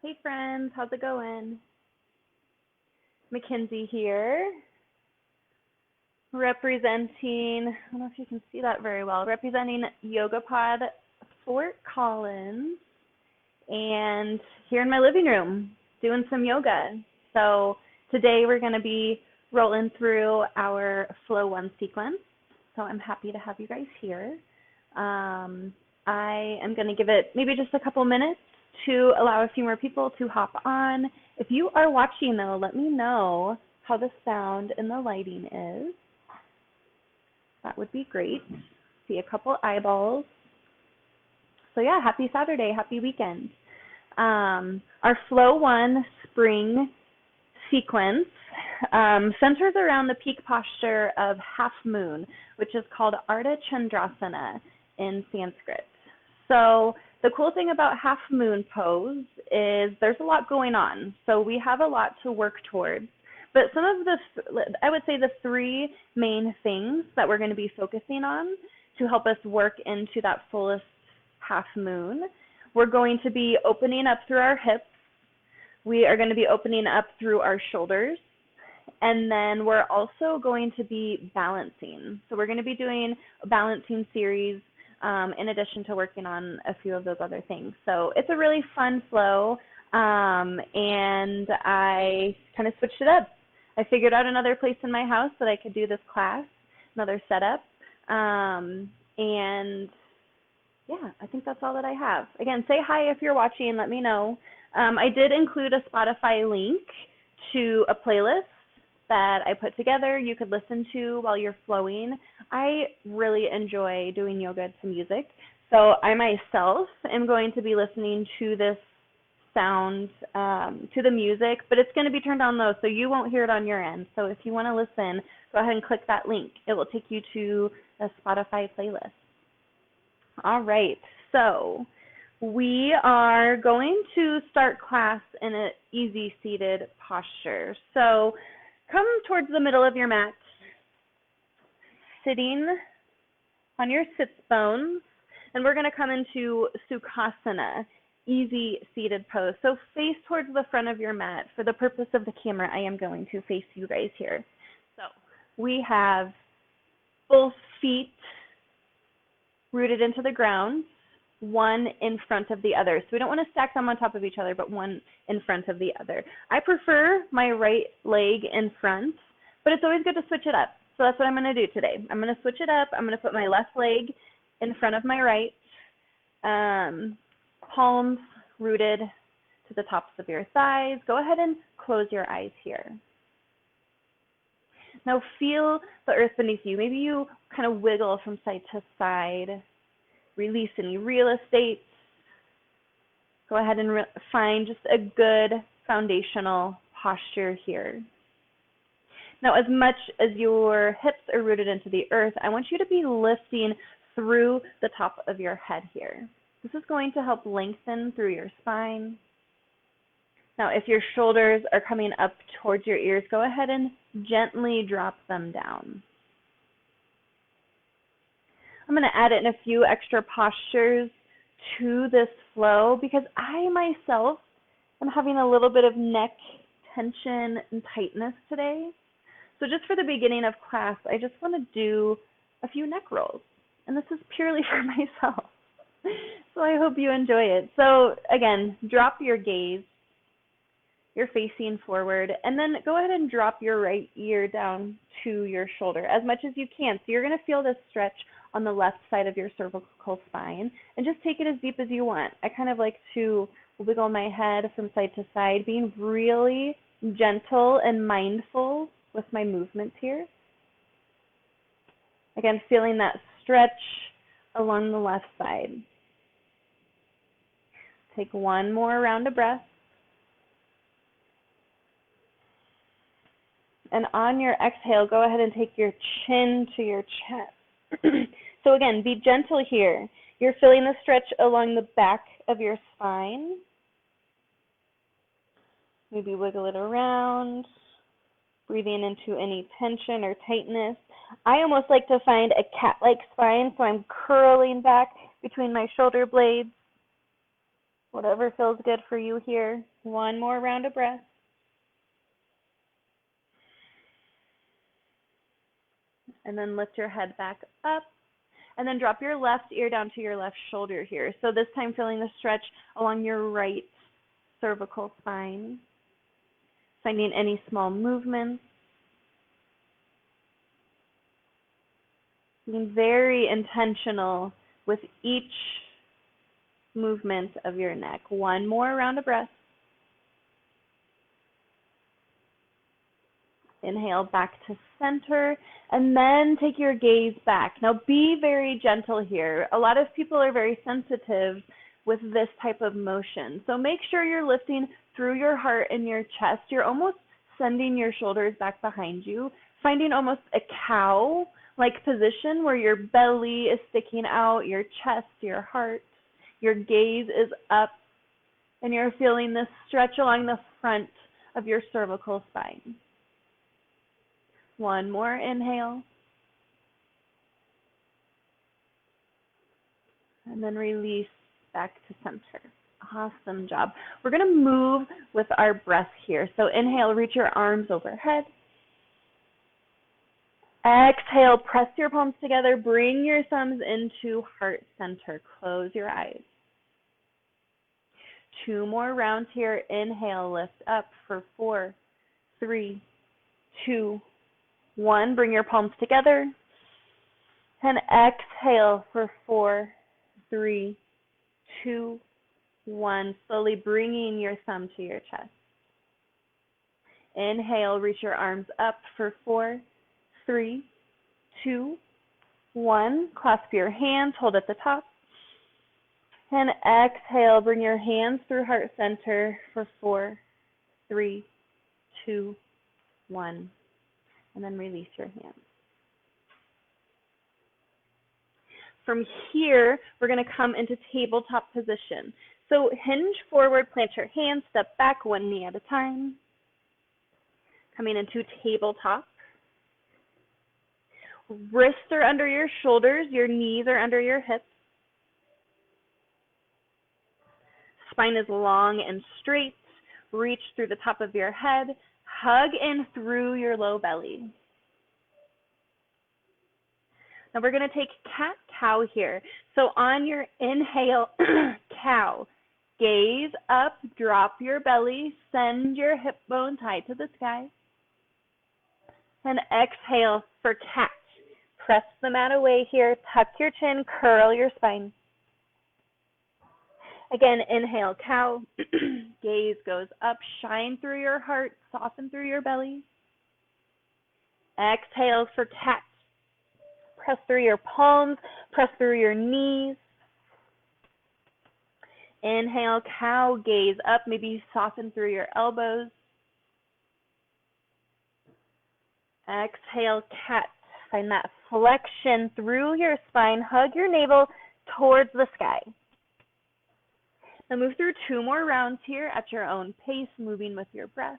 Hey friends, how's it going? Mackenzie here, representing, I don't know if you can see that very well, representing YogaPod Fort Collins, and here in my living room doing some yoga. So today we're going to be rolling through our Flow1 sequence, so I'm happy to have you guys here. I am going to give it maybe just a couple minutes to allow a few more people to hop on. If you are watching though, let me know how the sound and the lighting is. That would be great. See a couple eyeballs. So yeah, happy Saturday, happy weekend. Our Flow1 spring sequence centers around the peak posture of half moon, which is called Ardha Chandrasana in Sanskrit. So the cool thing about half moon pose is there's a lot going on. So we have a lot to work towards. But some of the, I would say the three main things that we're going to be focusing on to help us work into that fullest half moon, we're going to be opening up through our hips. We are going to be opening up through our shoulders. And then we're also going to be balancing. So we're going to be doing a balancing series in addition to working on a few of those other things. So it's a really fun flow, and I kind of switched it up. I figured out another place in my house that I could do this class, another setup, and yeah, I think that's all that I have. Again, say hi if you're watching, let me know. I did include a Spotify link to a playlist that I put together you could listen to while you're flowing. I really enjoy doing yoga to music, so I myself am going to be listening to this sound, to the music, but it's going to be turned on low, so you won't hear it on your end. So if you want to listen, go ahead and click that link. It will take you to a Spotify playlist. All right, so we are going to start class in an easy seated posture. So come towards the middle of your mat, sitting on your sits bones, and we're going to come into Sukhasana, easy seated pose. So face towards the front of your mat. For the purpose of the camera, I am going to face you guys here. So we have both feet rooted into the ground, one in front of the other. So we don't want to stack them on top of each other, but one in front of the other. I prefer my right leg in front, but it's always good to switch it up. So that's what I'm going to do today. I'm going to switch it up. I'm going to put my left leg in front of my right, palms rooted to the tops of your thighs. Go ahead and close your eyes here. Now feel the earth beneath you. Maybe you kind of wiggle from side to side. Release any real estate. Go ahead and find just a good foundational posture here. Now, as much as your hips are rooted into the earth, I want you to be lifting through the top of your head here. This is going to help lengthen through your spine. Now, if your shoulders are coming up towards your ears, go ahead and gently drop them down. I'm going to add in a few extra postures to this flow because I myself am having a little bit of neck tension and tightness today. So just for the beginning of class, I just want to do a few neck rolls. And this is purely for myself. So I hope you enjoy it. So again, drop your gaze. You're facing forward, and then go ahead and drop your right ear down to your shoulder as much as you can. So you're going to feel this stretch on the left side of your cervical spine, and just take it as deep as you want. I kind of like to wiggle my head from side to side, being really gentle and mindful with my movements here. Again, feeling that stretch along the left side. Take one more round of breath. And on your exhale, go ahead and take your chin to your chest. So again, be gentle here. You're feeling the stretch along the back of your spine. Maybe wiggle it around, breathing into any tension or tightness. I almost like to find a cat-like spine, so I'm curling back between my shoulder blades. Whatever feels good for you here. One more round of breath. And then lift your head back up. And then drop your left ear down to your left shoulder here. So this time feeling the stretch along your right cervical spine. Finding any small movements. Being very intentional with each movement of your neck. One more round of breath. Inhale back to center, and then take your gaze back. Now be very gentle here. A lot of people are very sensitive with this type of motion. So make sure you're lifting through your heart and your chest. You're almost sending your shoulders back behind you, finding almost a cow-like position where your belly is sticking out, your chest, your heart, your gaze is up, and you're feeling this stretch along the front of your cervical spine. One more inhale. And then release back to center. Awesome job. We're going to move with our breath here. So inhale, reach your arms overhead. Exhale, press your palms together. Bring your thumbs into heart center. Close your eyes. 2 more rounds here. Inhale, lift up for 4, 3, 2, 1. Bring your palms together. And exhale for 4, 3, 2, 1. Slowly bringing your thumb to your chest. Inhale, reach your arms up for 4, 3, 2, 1. Clasp your hands, hold at the top. And exhale, bring your hands through heart center for 4, 3, 2, 1. And then release your hands. From here, we're going to come into tabletop position. So hinge forward, plant your hands, step back 1 knee at a time. Coming into tabletop. Wrists are under your shoulders, your knees are under your hips. Spine is long and straight. Reach through the top of your head. Hug in through your low belly. Now we're going to take cat-cow here. So on your inhale, cow. Gaze up, drop your belly, send your hip bones high to the sky. And exhale for cat. Press the mat away here, tuck your chin, curl your spine. Again, inhale, cow. Gaze goes up, shine through your heart, soften through your belly. Exhale for cat. Press through your palms, press through your knees. Inhale, cow, gaze up, maybe soften through your elbows. Exhale, cat. Find that flexion through your spine. Hug your navel towards the sky. Now move through 2 more rounds here at your own pace, moving with your breath.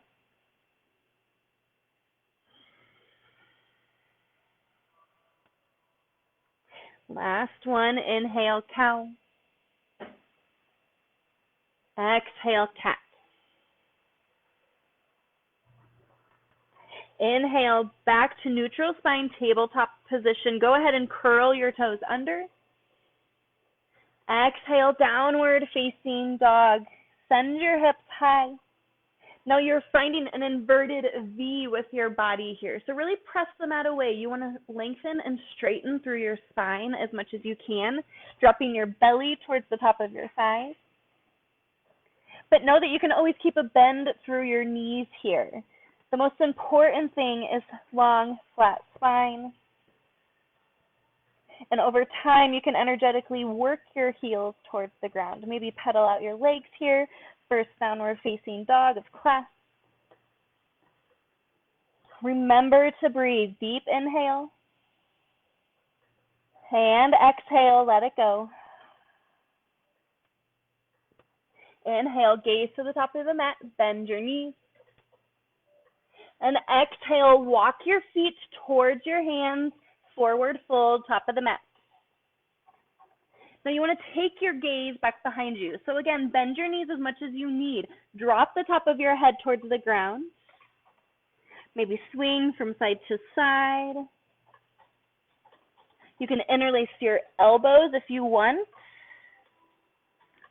Last one, inhale, cow. Exhale, cat. Inhale, back to neutral spine, tabletop position. Go ahead and curl your toes under. Exhale, downward facing dog. Send your hips high. Now you're finding an inverted V with your body here. So really press the mat away. You want to lengthen and straighten through your spine as much as you can, dropping your belly towards the top of your thighs. But know that you can always keep a bend through your knees here. The most important thing is long, flat spine. And over time, you can energetically work your heels towards the ground. Maybe pedal out your legs here. First downward facing dog of class. Remember to breathe. Deep inhale. And exhale, let it go. Inhale, gaze to the top of the mat. Bend your knees. And exhale, walk your feet towards your hands. Forward fold, top of the mat. Now you want to take your gaze back behind you. So again, bend your knees as much as you need. Drop the top of your head towards the ground. Maybe swing from side to side. You can interlace your elbows if you want.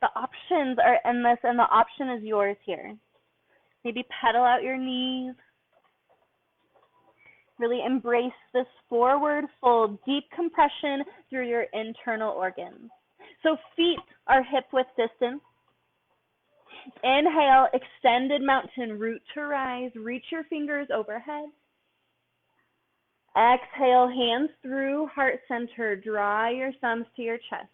The options are endless and the option is yours here. Maybe pedal out your knees. Really embrace this forward fold, deep compression through your internal organs. So feet are hip width distance. Inhale, extended mountain, root to rise. Reach your fingers overhead. Exhale, hands through heart center. Draw your thumbs to your chest.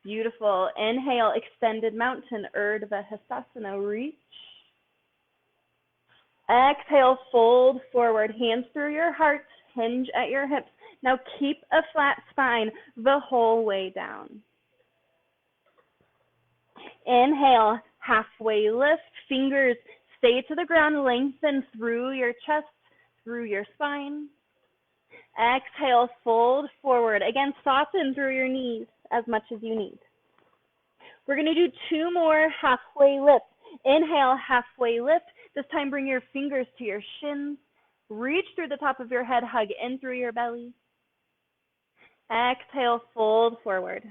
Beautiful. Inhale, extended mountain, Urdhva Hastasana. Reach. Exhale, fold forward. Hands through your heart. Hinge at your hips. Now keep a flat spine the whole way down. Inhale, halfway lift. Fingers stay to the ground. Lengthen through your chest, through your spine. Exhale, fold forward. Again, soften through your knees as much as you need. We're going to do 2 more halfway lifts. Inhale, halfway lift. This time bring your fingers to your shins. Reach through the top of your head, hug in through your belly. Exhale, fold forward.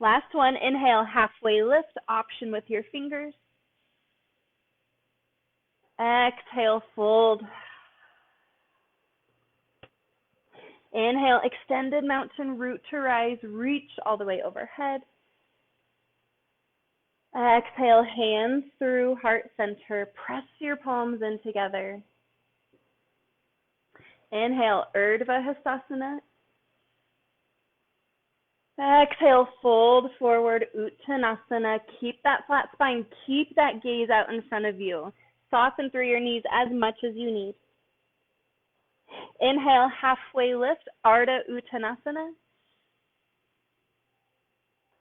Last one, inhale, halfway lift, option with your fingers. Exhale, fold. Inhale, extended mountain, root to rise, reach all the way overhead. Exhale, hands through heart center, press your palms in together. Inhale, Urdhva Hastasana. Exhale, fold forward, Uttanasana. Keep that flat spine, keep that gaze out in front of you. Soften through your knees as much as you need. Inhale, halfway lift, Ardha Uttanasana.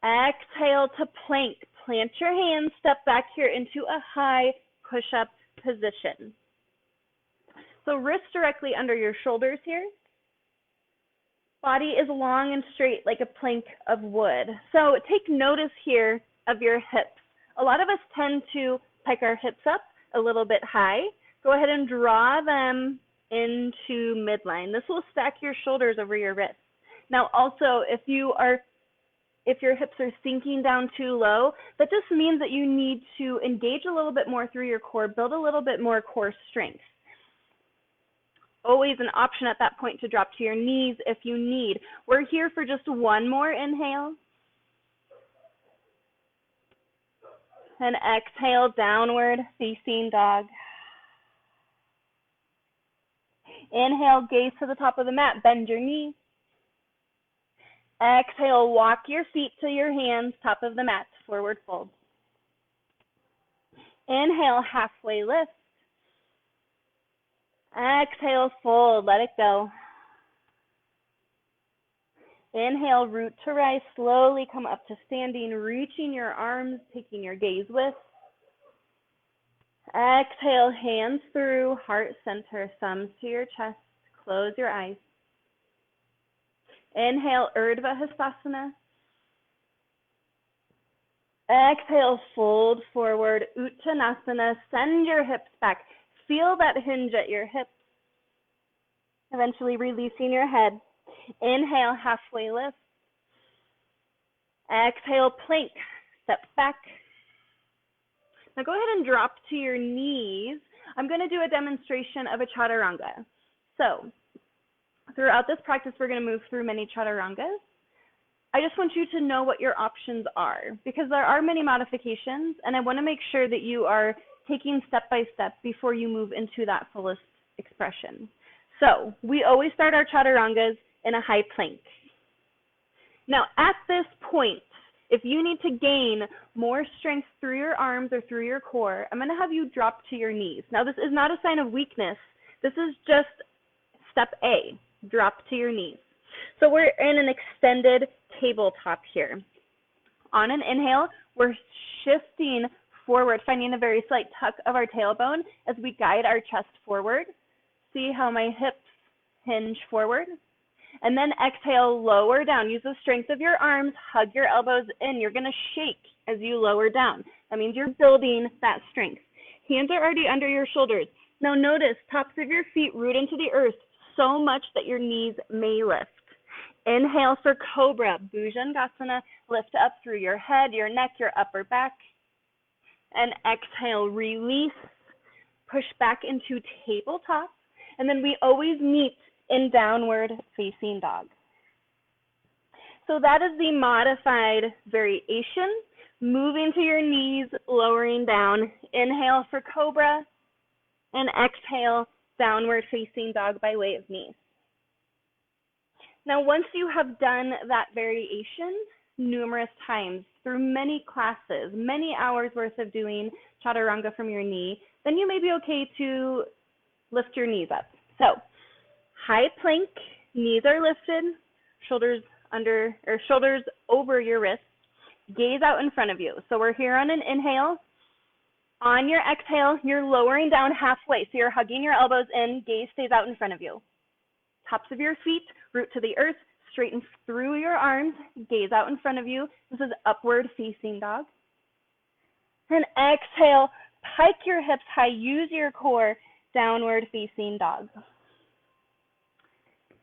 Exhale to plank. Plant your hands, step back here into a high push-up position. So wrists directly under your shoulders here. Body is long and straight like a plank of wood. So take notice here of your hips. A lot of us tend to pike our hips up a little bit high. Go ahead and draw them into midline. This will stack your shoulders over your wrists. Now also, if your hips are sinking down too low, that just means that you need to engage a little bit more through your core, build a little bit more core strength. Always an option at that point to drop to your knees if you need. We're here for just 1 more inhale. And exhale, downward facing dog. Inhale, gaze to the top of the mat, bend your knees. Exhale, walk your feet to your hands, top of the mat, forward fold. Inhale, halfway lift. Exhale, fold, let it go. Inhale, root to rise, slowly come up to standing, reaching your arms, taking your gaze with. Exhale, hands through, heart center, thumbs to your chest, close your eyes. Inhale, Urdhva Hastasana. Exhale, fold forward, Uttanasana, send your hips back. Feel that hinge at your hips. Eventually releasing your head. Inhale, halfway lift. Exhale, plank, step back. Now go ahead and drop to your knees. I'm going to do a demonstration of a chaturanga. So throughout this practice, we're going to move through many chaturangas. I just want you to know what your options are because there are many modifications and I want to make sure that you are taking step by step before you move into that fullest expression. So we always start our chaturangas in a high plank. Now at this point, if you need to gain more strength through your arms or through your core, I'm going to have you drop to your knees. Now this is not a sign of weakness. This is just step A, drop to your knees. So we're in an extended tabletop here. On an inhale, we're shifting forward, finding a very slight tuck of our tailbone as we guide our chest forward. See how my hips hinge forward. And then exhale, lower down. Use the strength of your arms, hug your elbows in. You're gonna shake as you lower down. That means you're building that strength. Hands are already under your shoulders. Now notice tops of your feet root into the earth so much that your knees may lift. Inhale for Cobra, Bhujangasana. Lift up through your head, your neck, your upper back. And exhale, release. Push back into tabletop. And then we always meet in downward facing dog. So that is the modified variation. Moving to your knees, lowering down. Inhale for Cobra. And exhale, downward facing dog by way of knees. Now, once you have done that variation numerous times through many classes, many hours worth of doing chaturanga from your knee, then you may be okay to lift your knees up. So, high plank, knees are lifted, shoulders under or shoulders over your wrists, gaze out in front of you. So we're here on an inhale. On your exhale, you're lowering down halfway. So you're hugging your elbows in, gaze stays out in front of you. Tops of your feet root to the earth, straighten through your arms, gaze out in front of you. This is upward facing dog. And exhale, pike your hips high, use your core, downward facing dog.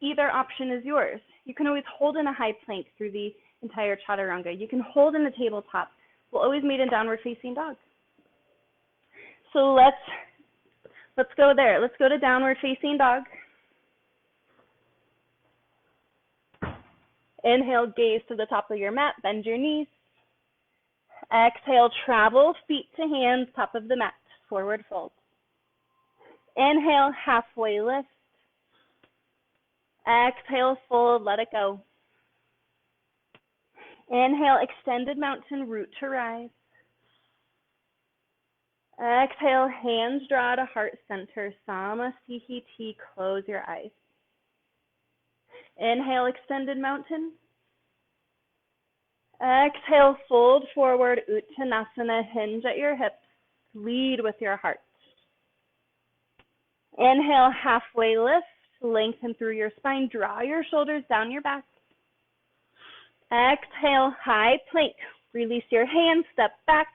Either option is yours. You can always hold in a high plank through the entire chaturanga. You can hold in the tabletop. We'll always meet in downward facing dog. So let's go there. Let's go to downward facing dog. Inhale, gaze to the top of your mat, bend your knees. Exhale, travel feet to hands, top of the mat, forward fold. Inhale, halfway lift. Exhale, fold, let it go. Inhale, extended mountain, root to rise. Exhale, hands draw to heart center, Samasthiti, close your eyes. Inhale, extended mountain. Exhale, fold forward, Uttanasana, hinge at your hips, lead with your heart. Inhale, halfway lift, lengthen through your spine, draw your shoulders down your back. Exhale, high plank, release your hands, step back.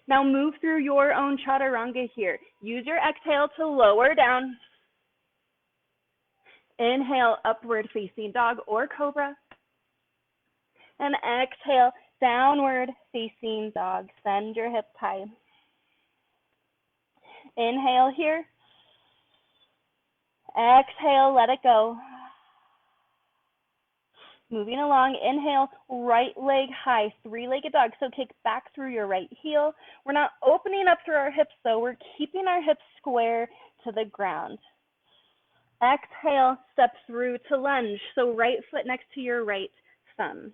Now move through your own chaturanga here. Use your exhale to lower down. Inhale, upward facing dog or cobra. And exhale, downward facing dog. Send your hips high. Inhale here. Exhale, let it go. Moving along, inhale, right leg high, three-legged dog. So kick back through your right heel. We're not opening up through our hips though. We're keeping our hips square to the ground. Exhale, step through to lunge. So right foot next to your right thumb.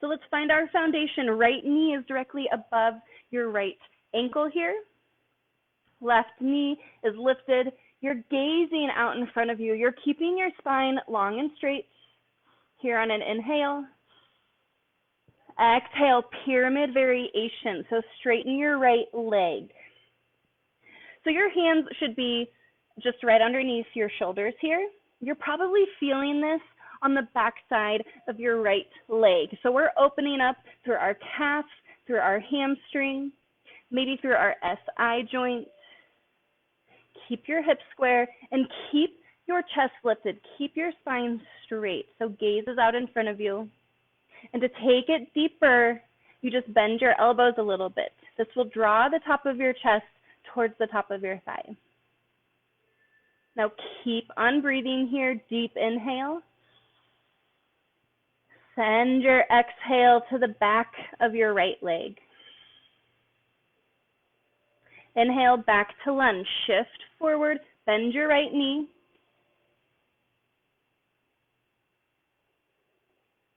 So let's find our foundation. Right knee is directly above your right ankle here. Left knee is lifted. You're gazing out in front of you. You're keeping your spine long and straight. Here on an inhale. Exhale, pyramid variation. So straighten your right leg. So your hands should be just right underneath your shoulders here. You're probably feeling this on the back side of your right leg. So we're opening up through our calf, through our hamstring, maybe through our SI joint. Keep your hips square and keep your chest lifted. Keep your spine straight. So gaze is out in front of you. And to take it deeper, you just bend your elbows a little bit. This will draw the top of your chest towards the top of your thigh. Now keep on breathing here. Deep inhale. Send your exhale to the back of your right leg. Inhale, back to lunge. Shift forward, bend your right knee.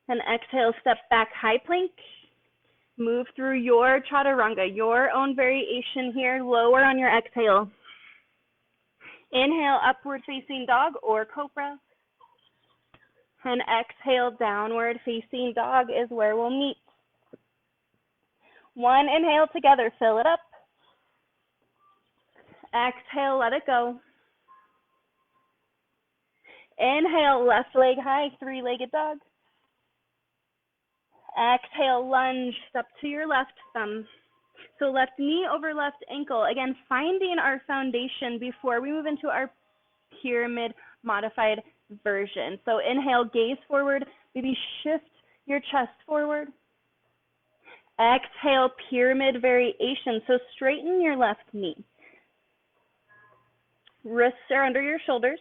And exhale, step back, high plank. Move through your chaturanga, your own variation here. Lower on your exhale. Inhale, upward facing dog or cobra. And exhale, downward facing dog is where we'll meet. One inhale together, fill it up. Exhale, let it go. Inhale, left leg high, three-legged dog. Exhale, lunge, step to your left thumb. So left knee over left ankle. Again, finding our foundation before we move into our pyramid modified version. So inhale, gaze forward, maybe shift your chest forward. Exhale, pyramid variation. So straighten your left knee. Wrists are under your shoulders.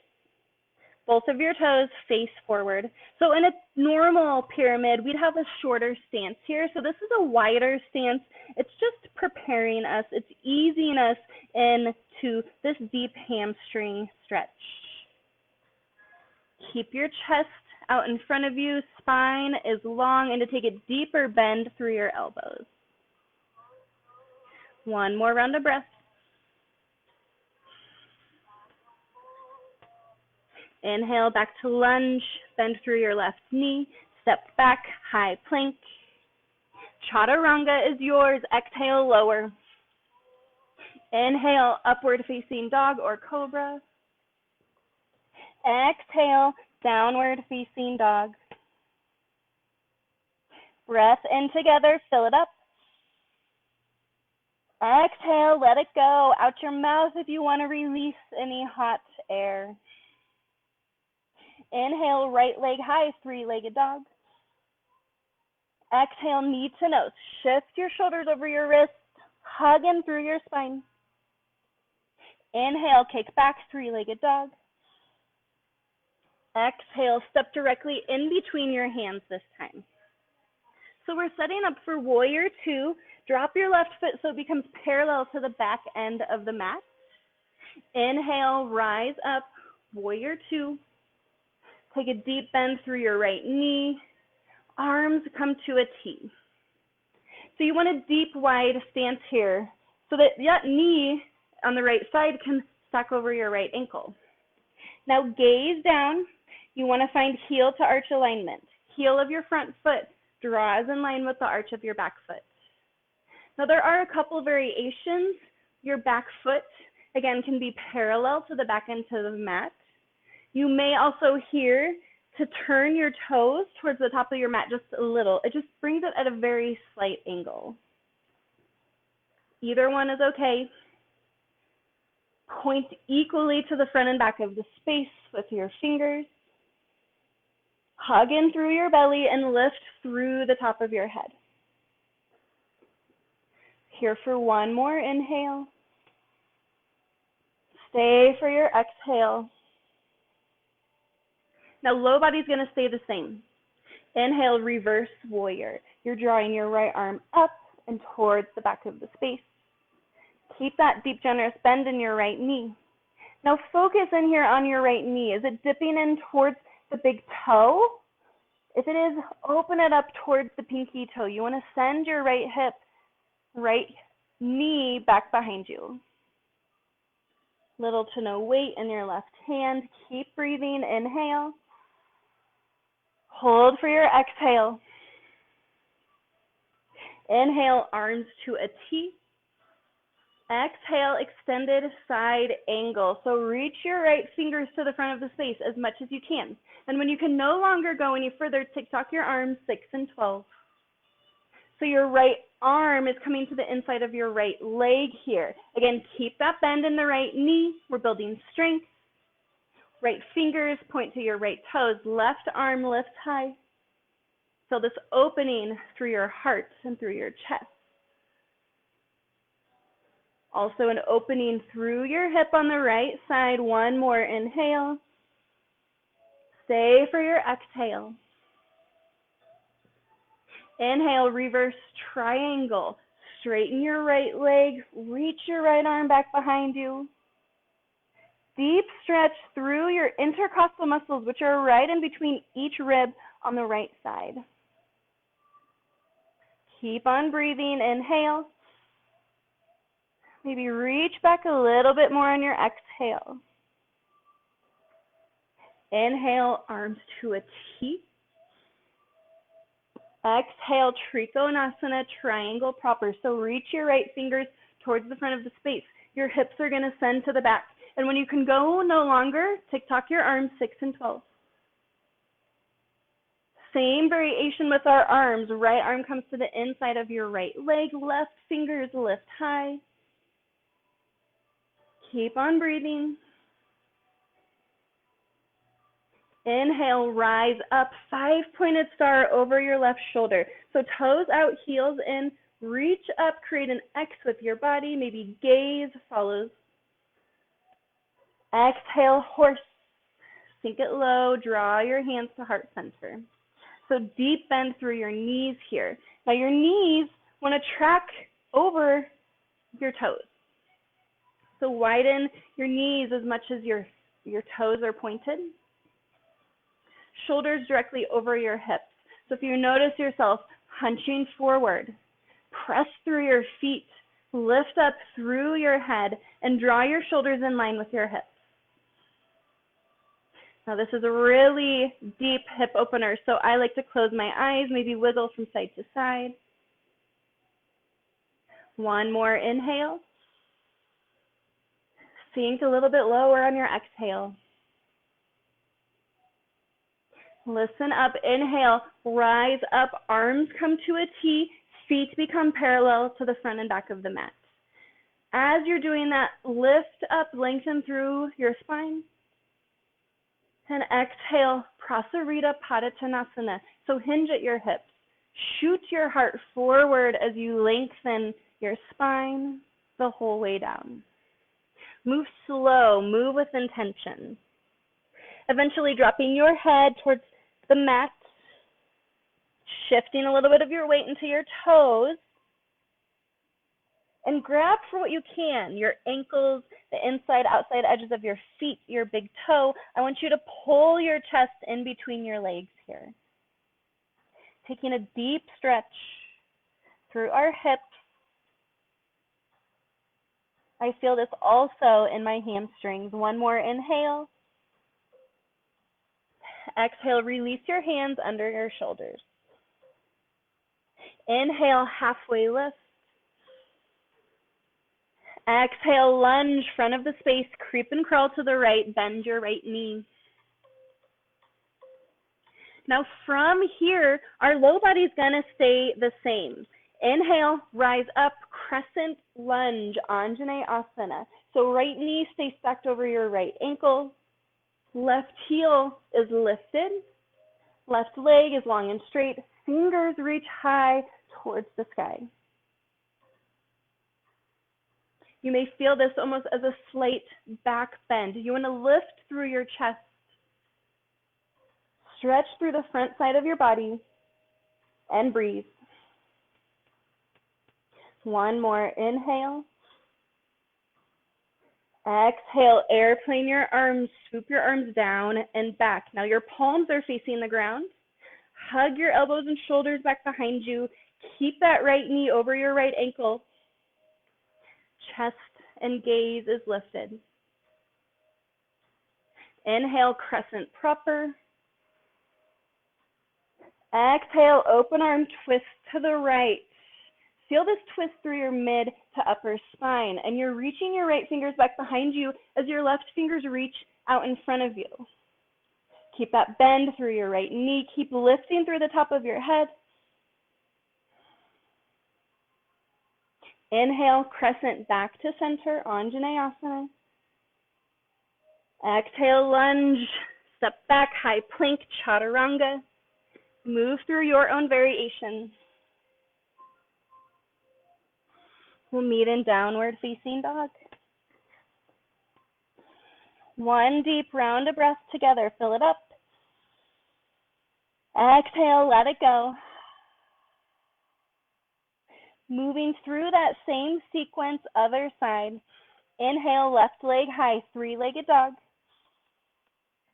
Both of your toes face forward. So in a normal pyramid, we'd have a shorter stance here. So this is a wider stance. It's just preparing us. It's easing us into this deep hamstring stretch. Keep your chest out in front of you. Spine is long, and to take a deeper bend through your elbows. One more round of breath. Inhale, back to lunge, bend through your left knee, step back, high plank. Chaturanga is yours. Exhale, lower. Inhale, upward facing dog or cobra. Exhale, downward facing dog. Breath in together, fill it up. Exhale, let it go. Out your mouth if you want to release any hot air. Inhale, right leg high, three-legged dog. Exhale, knee to nose. Shift your shoulders over your wrists. Hug in through your spine. Inhale, kick back, three-legged dog. Exhale, step directly in between your hands this time. So we're setting up for warrior two. Drop your left foot so it becomes parallel to the back end of the mat. Inhale, rise up, warrior two. Take a deep bend through your right knee. Arms come to a T. So you want a deep, wide stance here so that that knee on the right side can stack over your right ankle. Now gaze down. You want to find heel to arch alignment. Heel of your front foot draws in line with the arch of your back foot. Now there are a couple variations. Your back foot, again, can be parallel to the back end of the mat. You may also hear to turn your toes towards the top of your mat just a little. It just brings it at a very slight angle. Either one is okay. Point equally to the front and back of the space with your fingers. Hug in through your belly and lift through the top of your head. Here for one more inhale. Stay for your exhale. Now, low body is going to stay the same. Inhale, reverse warrior. You're drawing your right arm up and towards the back of the space. Keep that deep, generous bend in your right knee. Now, focus in here on your right knee. Is it dipping in towards the big toe? If it is, open it up towards the pinky toe. You want to send your right hip, right knee back behind you. Little to no weight in your left hand. Keep breathing. Inhale. Hold for your exhale. Inhale, arms to a T. Exhale, extended side angle. So reach your right fingers to the front of the space as much as you can. And when you can no longer go any further, tick-tock your arms, 6 and 12. So your right arm is coming to the inside of your right leg here. Again, keep that bend in the right knee. We're building strength. Right fingers point to your right toes. Left arm lifts high. Feel this opening through your heart and through your chest. Also an opening through your hip on the right side. One more inhale. Stay for your exhale. Inhale, reverse triangle. Straighten your right leg. Reach your right arm back behind you. Deep stretch through your intercostal muscles, which are right in between each rib on the right side. Keep on breathing. Inhale. Maybe reach back a little bit more on your exhale. Inhale, arms to a T. Exhale, Trikonasana, triangle proper. So reach your right fingers towards the front of the space. Your hips are going to send to the back. And when you can go no longer, tick-tock your arms 6 and 12. Same variation with our arms. Right arm comes to the inside of your right leg. Left fingers lift high. Keep on breathing. Inhale, rise up, 5-pointed star over your left shoulder. So toes out, heels in, reach up, create an X with your body, maybe gaze follows. Exhale, horse, sink it low, draw your hands to heart center. So deep bend through your knees here. Now your knees want to track over your toes. So widen your knees as much as your toes are pointed. Shoulders directly over your hips. So if you notice yourself hunching forward, press through your feet, lift up through your head, and draw your shoulders in line with your hips. Now this is a really deep hip opener, so I like to close my eyes, maybe wiggle from side to side. One more inhale. Sink a little bit lower on your exhale. Listen up, inhale, rise up, arms come to a T, feet become parallel to the front and back of the mat. As you're doing that, lift up, lengthen through your spine. And exhale, Prasarita Padottanasana. So hinge at your hips. Shoot your heart forward as you lengthen your spine the whole way down. Move slow, move with intention. Eventually dropping your head towards the mat, shifting a little bit of your weight into your toes, and grab for what you can, your ankles, the inside, outside edges of your feet, your big toe. I want you to pull your chest in between your legs here. Taking a deep stretch through our hips. I feel this also in my hamstrings. One more inhale. Exhale, release your hands under your shoulders. Inhale, halfway lift. Exhale, lunge, front of the space, creep and crawl to the right, bend your right knee. Now from here, our low body is gonna stay the same. Inhale, rise up, crescent lunge, Anjaneyasana. So right knee stays stacked over your right ankle. Left heel is lifted. Left leg is long and straight. Fingers reach high towards the sky. You may feel this almost as a slight back bend. You want to lift through your chest. Stretch through the front side of your body and breathe. One more inhale. Exhale, airplane your arms, swoop your arms down and back. Now your palms are facing the ground. Hug your elbows and shoulders back behind you. Keep that right knee over your right ankle. Chest and gaze is lifted. Inhale, crescent proper. Exhale, open arm twist to the right. Feel this twist through your mid to upper spine, and you're reaching your right fingers back behind you as your left fingers reach out in front of you. Keep that bend through your right knee. Keep lifting through the top of your head. Inhale, crescent back to center, Anjaneyasana. Exhale, lunge, step back, high plank, chaturanga. Move through your own variation. We'll meet in downward facing dog. One deep round of breath together, fill it up. Exhale, let it go. Moving through that same sequence, other side. Inhale, left leg high, three-legged dog.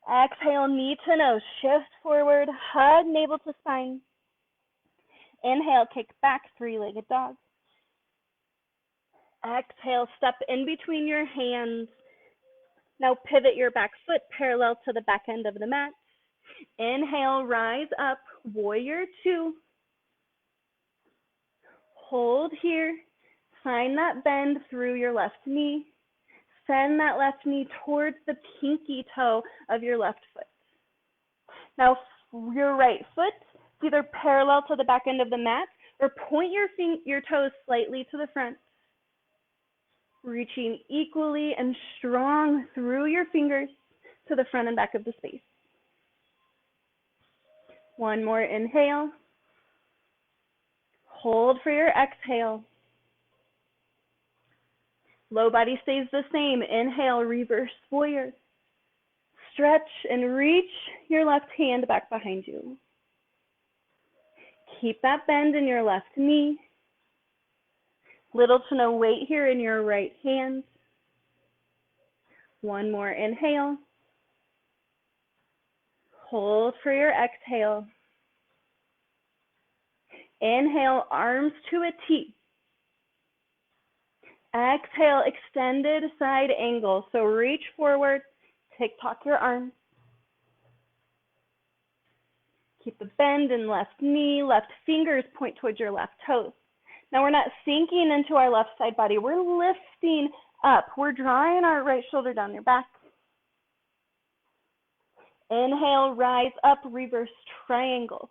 Exhale, knee to nose, shift forward, hug navel to spine. Inhale, kick back, three-legged dog. Exhale, step in between your hands. Now pivot your back foot parallel to the back end of the mat. Inhale, rise up, warrior two. Hold here, find that bend through your left knee. Send that left knee towards the pinky toe of your left foot. Now, your right foot is either parallel to the back end of the mat or point your toes slightly to the front. Reaching equally and strong through your fingers to the front and back of the space. One more inhale. Hold for your exhale. Low body stays the same. Inhale, reverse warrior. Stretch and reach your left hand back behind you. Keep that bend in your left knee. Little to no weight here in your right hand. One more inhale. Hold for your exhale. Inhale, arms to a T. Exhale, extended side angle. So reach forward, tick-tock your arms. Keep the bend in left knee, left fingers point towards your left toes. Now we're not sinking into our left side body. We're lifting up. We're drawing our right shoulder down your back. Inhale, rise up, reverse triangle.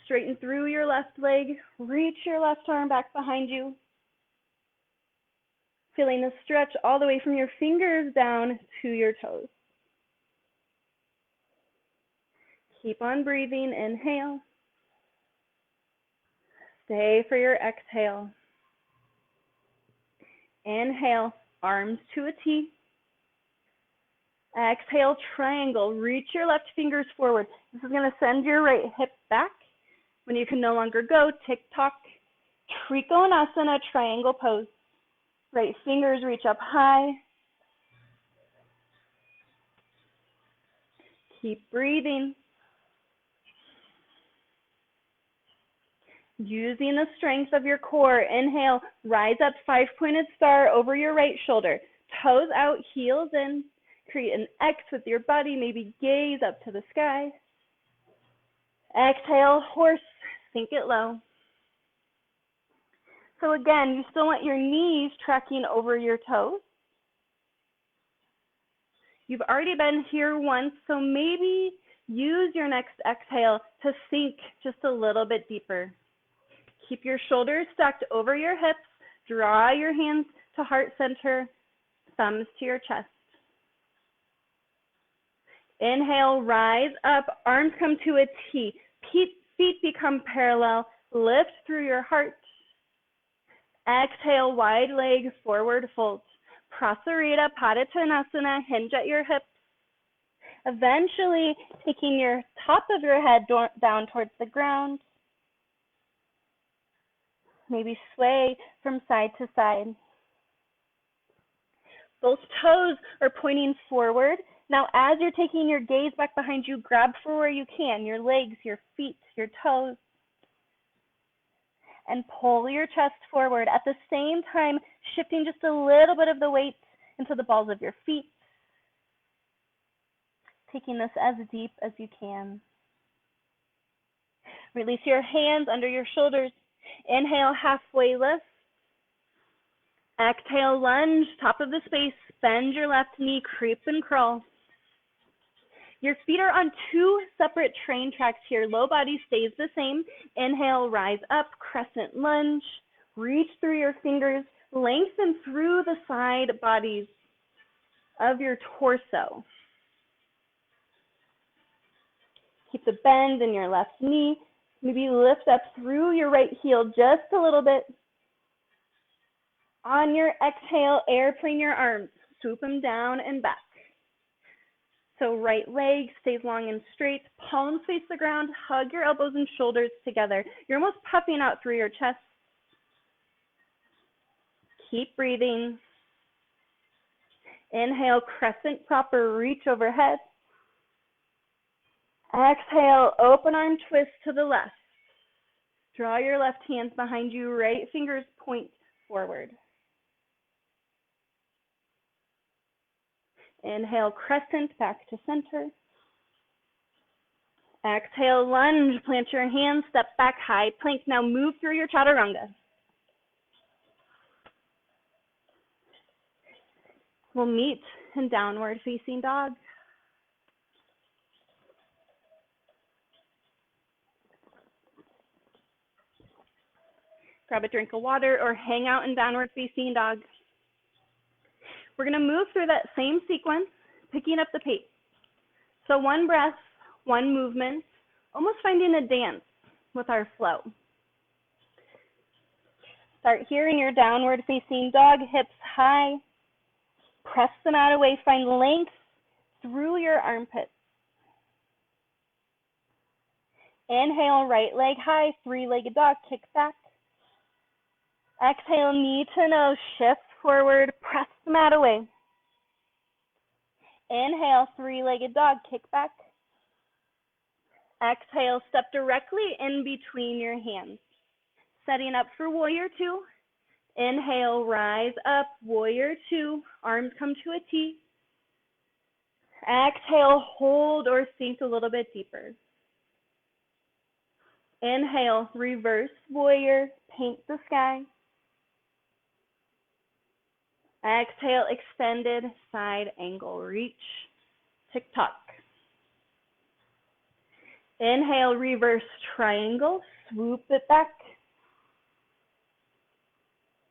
Straighten through your left leg. Reach your left arm back behind you. Feeling the stretch all the way from your fingers down to your toes. Keep on breathing. Inhale. Stay for your exhale. Inhale, arms to a T. Exhale, triangle. Reach your left fingers forward. This is going to send your right hip back. When you can no longer go, tick-tock. Trikonasana, triangle pose. Right fingers reach up high. Keep breathing. Using the strength of your core, inhale, rise up, 5-pointed star over your right shoulder. Toes out, heels in. Create an X with your body, maybe gaze up to the sky. Exhale, horse, sink it low. So again, you still want your knees tracking over your toes. You've already been here once, so maybe use your next exhale to sink just a little bit deeper. Keep your shoulders stacked over your hips. Draw your hands to heart center, thumbs to your chest. Inhale, rise up, arms come to a T. Feet become parallel. Lift through your heart. Exhale, wide leg, forward fold. Prasarita, Padottanasana, hinge at your hips. Eventually, taking your top of your head down towards the ground. Maybe sway from side to side. Both toes are pointing forward. Now, as you're taking your gaze back behind you, grab for where you can, your legs, your feet, your toes. And pull your chest forward. At the same time, shifting just a little bit of the weight into the balls of your feet. Taking this as deep as you can. Release your hands under your shoulders. Inhale, halfway lift. Exhale, lunge, top of the space. Bend your left knee, creep and crawl. Your feet are on 2 separate train tracks here. Low body stays the same. Inhale, rise up, crescent lunge. Reach through your fingers. Lengthen through the side bodies of your torso. Keep the bend in your left knee. Maybe lift up through your right heel just a little bit. On your exhale, airplane your arms. Swoop them down and back. So right leg stays long and straight. Palms face the ground. Hug your elbows and shoulders together. You're almost puffing out through your chest. Keep breathing. Inhale, crescent proper, reach overhead. Exhale, open arm twist to the left. Draw your left hands behind you, right fingers point forward. Inhale, crescent, back to center. Exhale, lunge, plant your hands, step back, high plank. Now move through your chaturanga. We'll meet in downward facing dog. Grab a drink of water or hang out in downward facing dog. We're going to move through that same sequence, picking up the pace. So one breath, one movement, almost finding a dance with our flow. Start here in your downward facing dog, hips high. Press the mat away, find length through your armpits. Inhale, right leg high, three-legged dog, kick back. Exhale, knee to nose, shift forward, press the mat away. Inhale, three-legged dog, kick back. Exhale, step directly in between your hands. Setting up for warrior two. Inhale, rise up, warrior two, arms come to a T. Exhale, hold or sink a little bit deeper. Inhale, reverse warrior, paint the sky. Exhale, extended side angle, reach, tick-tock. Inhale, reverse triangle, swoop it back.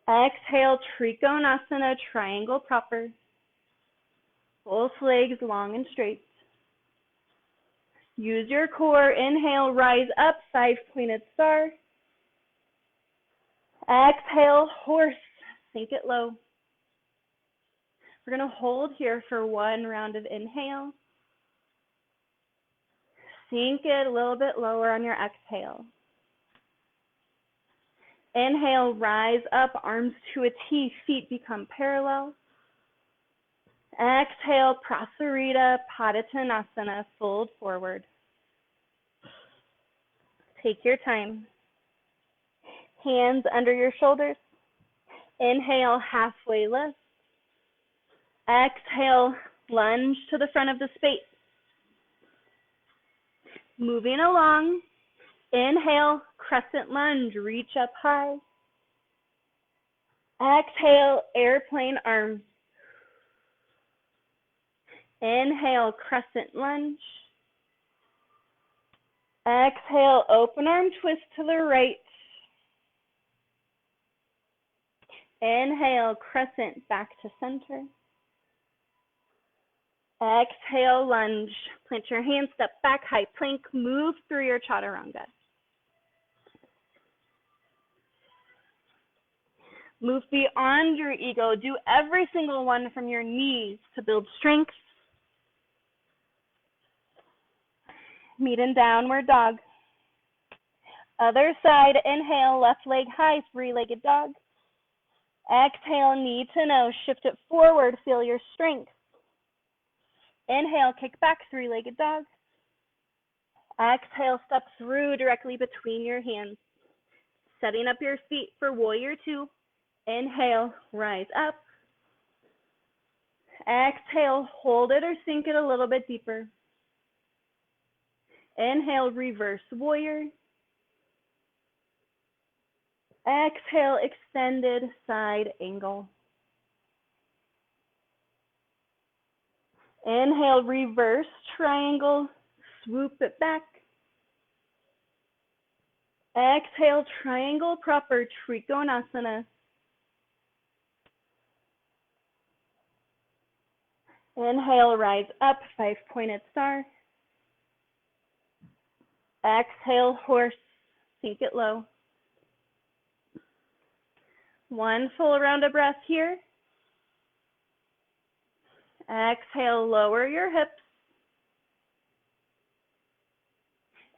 Exhale, Trikonasana, triangle proper. Both legs long and straight. Use your core. Inhale, rise up, side-pointed star. Exhale, horse, sink it low. We're going to hold here for one round of inhale. Sink it a little bit lower on your exhale. Inhale, rise up, arms to a T, feet become parallel. Exhale, Prasarita, Padottanasana, fold forward. Take your time. Hands under your shoulders. Inhale, halfway lift. Exhale, lunge to the front of the space. Moving along. Inhale, crescent lunge, reach up high. Exhale, airplane arms. Inhale, crescent lunge. Exhale, open arm twist to the right. Inhale, crescent back to center. Exhale, lunge. Plant your hands, step back, high plank, move through your chaturanga. Move beyond your ego. Do every single one from your knees to build strength. Meet in downward dog. Other side, inhale, left leg high, three-legged dog. Exhale, knee to nose, shift it forward, feel your strength. Inhale, kick back, three-legged dog. Exhale, step through directly between your hands. Setting up your feet for warrior two. Inhale, rise up. Exhale, hold it or sink it a little bit deeper. Inhale, reverse warrior. Exhale, extended side angle. Inhale, reverse triangle, swoop it back. Exhale, triangle proper, Trikonasana. Inhale, rise up, five-pointed star. Exhale, horse, sink it low. One full round of breath here. Exhale, lower your hips.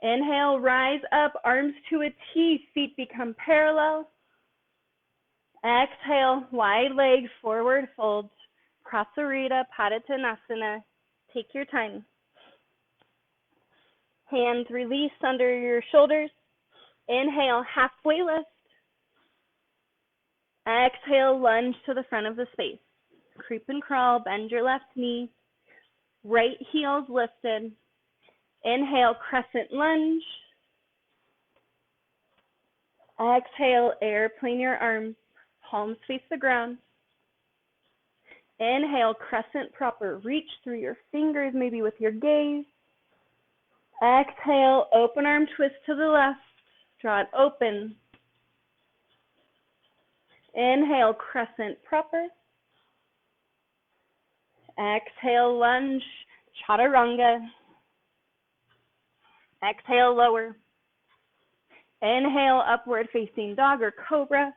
Inhale, rise up, arms to a T, feet become parallel. Exhale, wide legs, forward fold. Prasarita, Padottanasana. Take your time. Hands release under your shoulders. Inhale, halfway lift. Exhale, lunge to the front of the space. Creep and crawl, bend your left knee. Right heel's lifted. Inhale, crescent lunge. Exhale, airplane your arms. Palms face the ground. Inhale, crescent proper. Reach through your fingers, maybe with your gaze. Exhale, open arm twist to the left. Draw it open. Inhale, crescent proper. Exhale, lunge, chaturanga. Exhale, lower. Inhale, upward facing dog or cobra.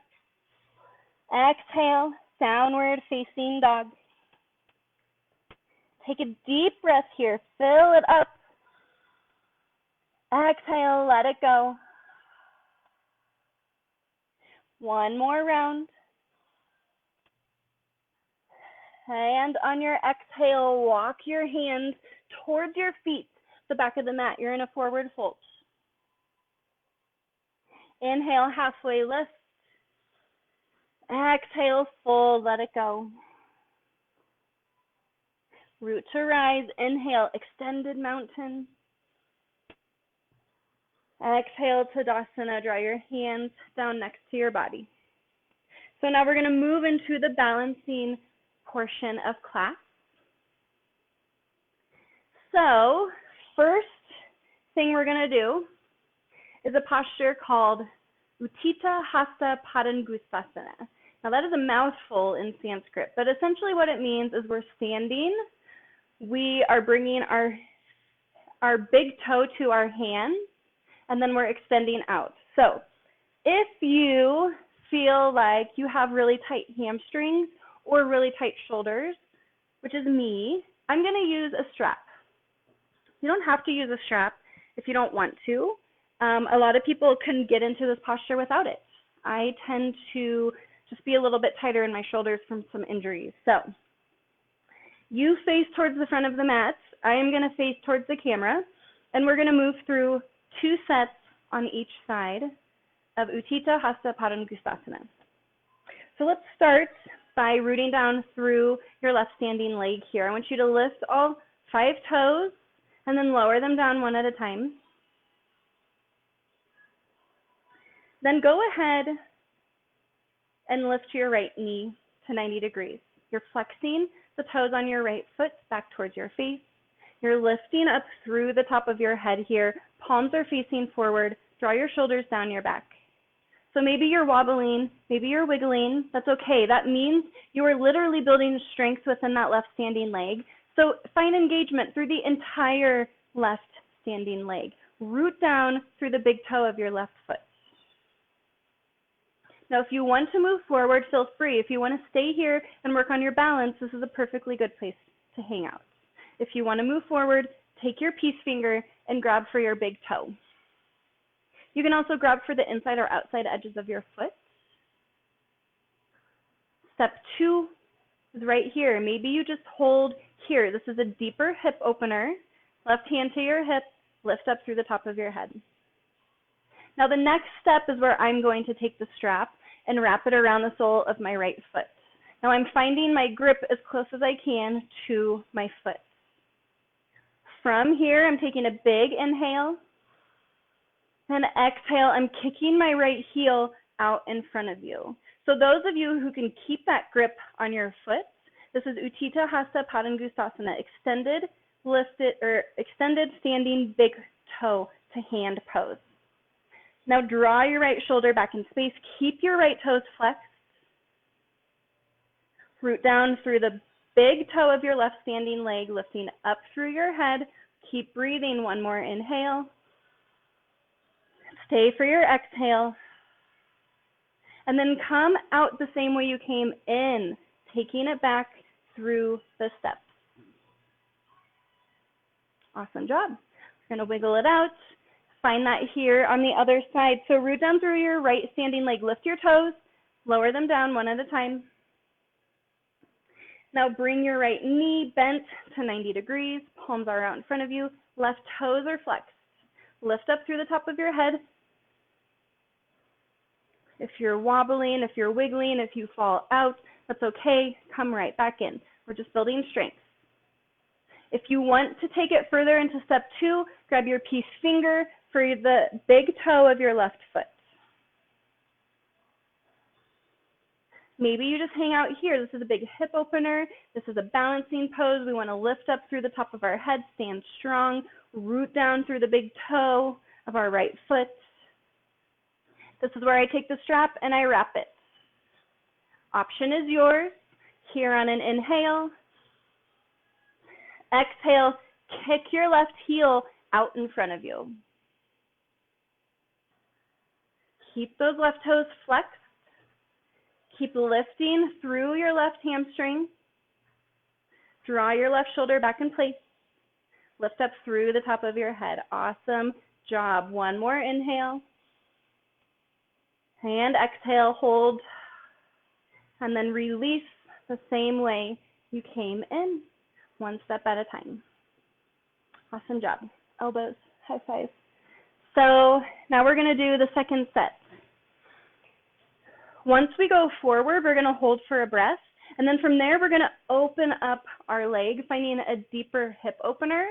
Exhale, downward facing dog. Take a deep breath here. Fill it up. Exhale, let it go. One more round. And on your exhale, walk your hands towards your feet, the back of the mat. You're in a forward fold. Inhale, halfway lift. Exhale, fold, let it go. Root to rise. Inhale, extended mountain. Exhale, Tadasana. Draw your hands down next to your body. So now we're going to move into the balancing portion of class. So first thing we're going to do is a posture called Utthita Hasta Padangusthasana. Now that is a mouthful in Sanskrit, but essentially what it means is we're standing. We are bringing our big toe to our hand, and then we're extending out. So if you feel like you have really tight hamstrings or really tight shoulders, which is me, I'm going to use a strap. You don't have to use a strap if you don't want to. A lot of people can get into this posture without it. I tend to just be a little bit tighter in my shoulders from some injuries. So you face towards the front of the mat. I am going to face towards the camera, and we're going to move through 2 sets on each side of Utthita Hasta Padangusthasana. So let's start by rooting down through your left standing leg here. I want you to lift all 5 toes and then lower them down one at a time. Then go ahead and lift your right knee to 90 degrees. You're flexing the toes on your right foot back towards your face. You're lifting up through the top of your head here. Palms are facing forward. Draw your shoulders down your back. So maybe you're wobbling, maybe you're wiggling. That's okay. That means you are literally building strength within that left standing leg. So find engagement through the entire left standing leg. Root down through the big toe of your left foot. Now, if you want to move forward, feel free. If you want to stay here and work on your balance, this is a perfectly good place to hang out. If you want to move forward, take your peace finger and grab for your big toe. You can also grab for the inside or outside edges of your foot. Step 2 is right here. Maybe you just hold here. This is a deeper hip opener. Left hand to your hip, lift up through the top of your head. Now the next step is where I'm going to take the strap and wrap it around the sole of my right foot. Now I'm finding my grip as close as I can to my foot. From here, I'm taking a big inhale, and exhale, I'm kicking my right heel out in front of you. So those of you who can keep that grip on your foot, this is Utthita Hasta Padangusthasana, extended standing big toe to hand pose. Now draw your right shoulder back in space. Keep your right toes flexed. Root down through the big toe of your left standing leg, lifting up through your head. Keep breathing. One more inhale. Stay for your exhale. And then come out the same way you came in, taking it back through the steps. Awesome job. We're going to wiggle it out. Find that here on the other side. So root down through your right standing leg. Lift your toes. Lower them down one at a time. Now bring your right knee bent to 90 degrees. Palms are out in front of you. Left toes are flexed. Lift up through the top of your head. If you're wobbling, if you're wiggling, if you fall out, that's okay. Come right back in. We're just building strength. If you want to take it further into step 2, grab your peace finger for the big toe of your left foot. Maybe you just hang out here. This is a big hip opener. This is a balancing pose. We want to lift up through the top of our head, stand strong, root down through the big toe of our right foot. This is where I take the strap and I wrap it. Option is yours. Here on an inhale. Exhale, kick your left heel out in front of you. Keep those left toes flexed. Keep lifting through your left hamstring. Draw your left shoulder back in place. Lift up through the top of your head. Awesome job. One more inhale. And exhale, hold. And then release the same way you came in, one step at a time. Awesome job. Elbows, high five. So now we're going to do the second set. Once we go forward, we're going to hold for a breath. And then from there, we're going to open up our leg, finding a deeper hip opener,